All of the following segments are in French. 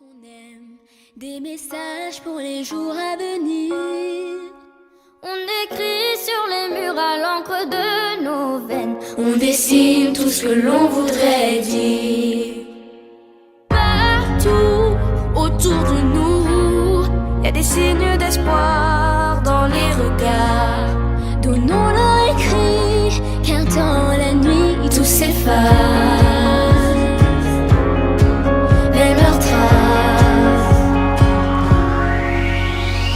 qu'on aime, des messages pour les jours à venir. On écrit sur les murs à l'encre de nos veines. On dessine tout ce que l'on voudrait dire. Partout autour de nous, y a des signes d'espoir dans les regards. Donnons-leur écrit, car dans la nuit tout s'efface. Même leurs traces.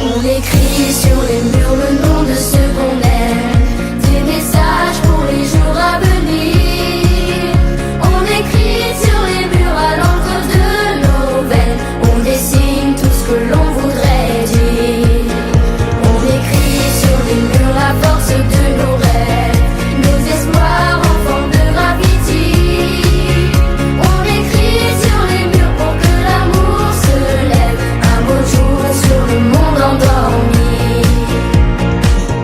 On écrit sur les murs le nom de ceux qu'on aime, des messages pour les jours à venir. On écrit sur les murs à l'encre de nos veines. On dessine tout ce que l'on voudrait dire. On écrit sur les murs la force de nos rêves, nos espoirs en forme de gravity. On écrit sur les murs pour que l'amour se lève un beau jour sur le monde endormi.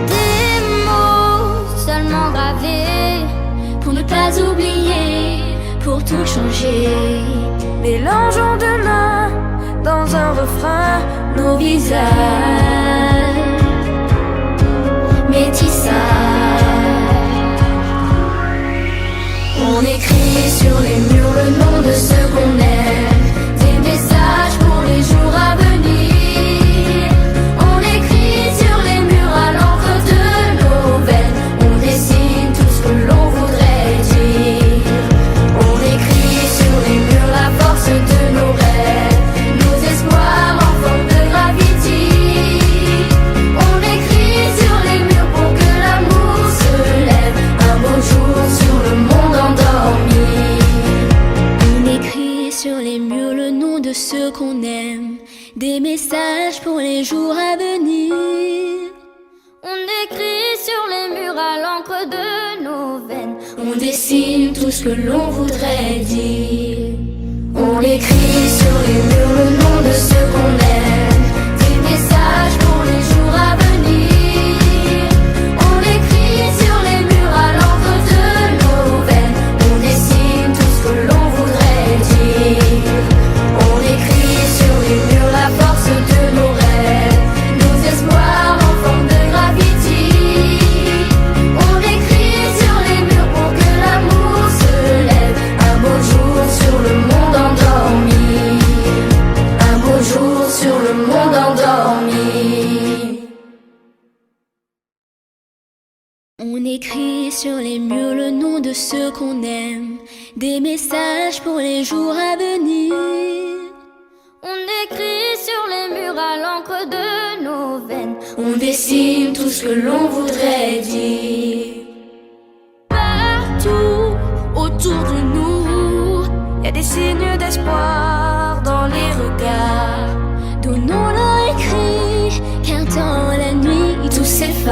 Des mots seulement gravés pour ne pas oublier, pour tout changer. Mélangeons demain dans un refrain nos visages. Métissage. On écrit sur les murs le nom de ceux qu'on aime, des messages pour les jours à venir. On écrit sur les murs à l'encre de nos veines. On dessine tout ce que l'on voudrait dire. On écrit sur les murs la force de nos rêves, nos espoirs en forme de gravity. On écrit sur les murs pour que l'amour se lève un beau jour sur le monde endormi. On écrit sur les murs le nom de ceux qu'on aime, des messages pour les jours à venir. On écrit sur les murs à l'encre de nos veines. On dessine tout ce que l'on voudrait dire. On écrit sur les murs le nom de ceux qu'on aime, des messages pour les jours à venir. On écrit sur les murs à l'encre de nos veines. On dessine tout ce que l'on voudrait dire. On écrit sur les murs la force de nos rêves, nos espoirs en forme de gravity. On écrit sur les murs pour que l'amour se lève un beau jour sur le monde endormi. Un beau jour sur le monde endormi. On écrit sur les murs le nom de ceux qu'on aime, des messages pour les jours à venir. On écrit sur les murs à l'encre de nos veines. On dessine tout ce que l'on voudrait dire. Partout autour de nous, y a des signes d'espoir dans les regards. Donnons-leur écrit, car dans la nuit tout s'efface.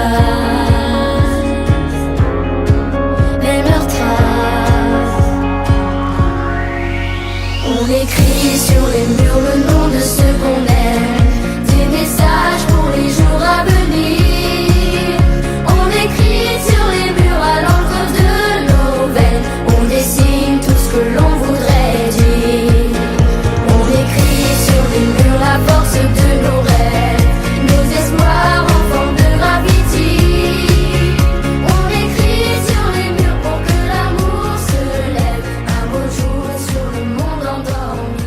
Même leurs traces. On écrit sur les murs le nom de ceux qu'on aime, des messages pour les jours à venir. On écrit sur les murs à l'encre de nos veines. On dessine tout ce que l'on voudrait dire. On écrit sur les murs la force de nos rêves, nos espoirs en forme de gravity. On écrit sur les murs pour que l'amour se lève un beau jour sur le monde endormi.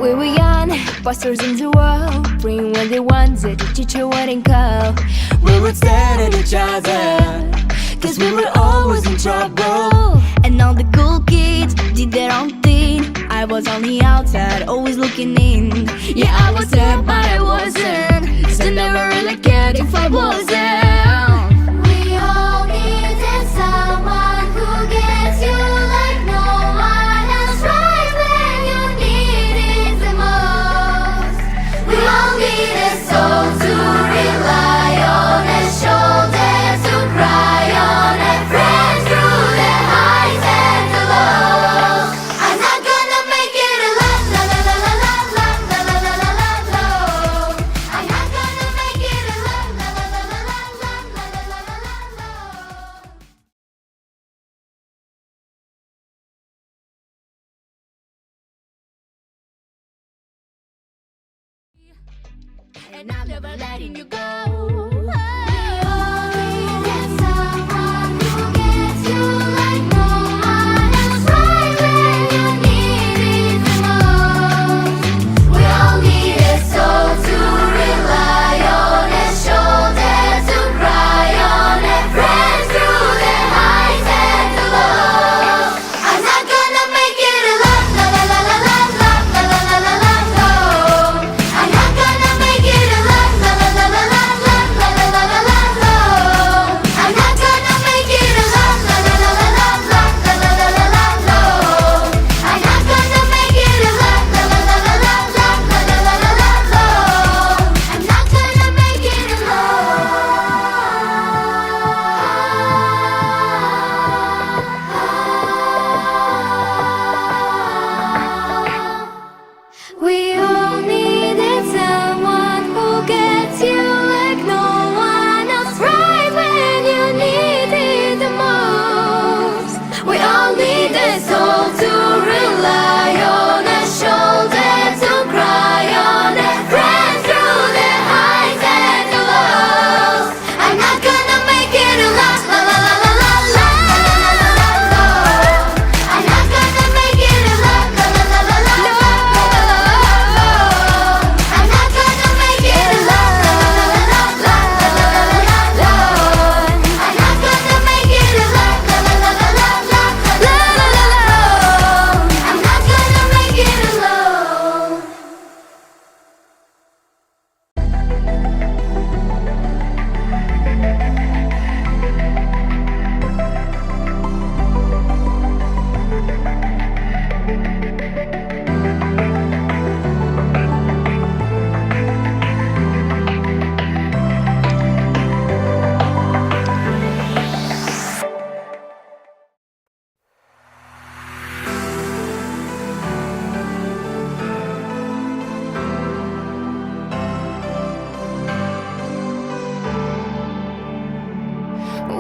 We were young, busters in the world, bring what they wanted, the teacher wouldn't call. We would stare at each other, cause we were always in trouble. And all the cool kids did their own thing. I was on the outside, always looking in. Yeah, I was there, but I wasn't. Still never really cared if I wasn't. We all needed someone who gets you like no one else, right when you need it the most. We all need a soul to rely on, a shoulder to cry on, a friend through the highs and the lows. I'm not gonna make it alone, la la la la la. and I'm never letting you go.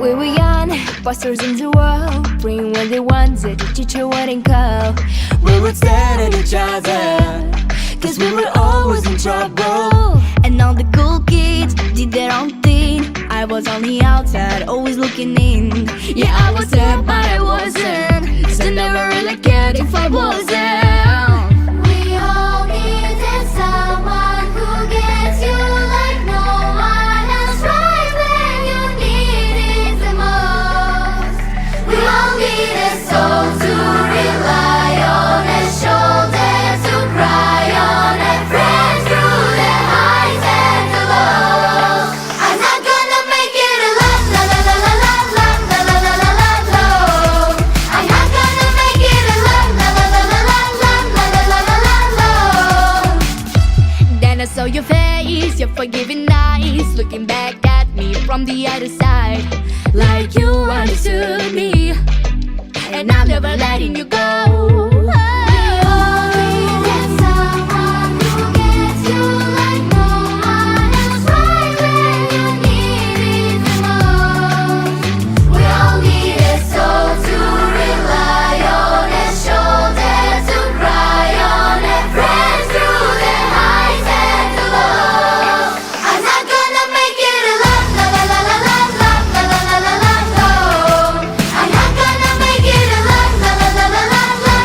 We were young, busters in the world, bring what they wanted, the teacher wouldn't call. We would stare at each other, cause we were always in trouble. And all the cool kids did their own thing. I was on the outside, always looking in. Yeah, I was there, but I wasn't. Still never really cared if I wasn't. We all needed someone who gets you like no one else, right when you need it the most. We all need a soul to rely on, a shoulder to cry on, a friend through the highs and the lows. I'm not gonna make it alone, la la la la la la la la la la la la. I'm not gonna make it alone, la la la la la la la la la la la. Then I saw your face, your forgiving eyes, looking back at me from the other side, like you understood me, and I'm never letting you go. La la la la la la.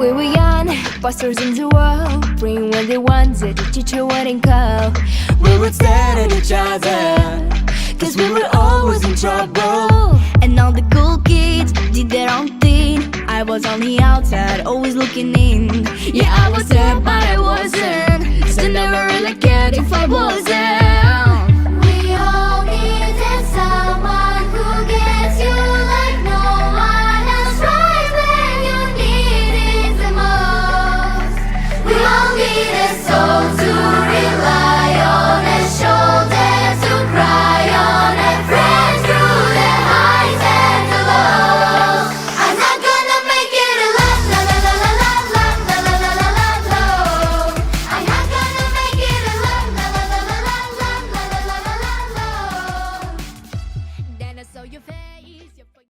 We were young, busters in the world, bring what they wanted, the teacher wouldn't call. We would stare at each other, cause we were always in trouble. And all the cool kids did their own thing. I was on the outside, always looking in. Yeah, I was there, but I wasn't. Still never really cared if I wasn't. We all needed someone who gets you like no one else, right when you need it the most. We all need a soul to rely on, a shoulder to cry on, a friend through the highs and the lows. I'm not gonna make it alone, la la la la la la la la la la la la. I'm not gonna make it alone, la la la la la la la la la la la. Then I saw your face.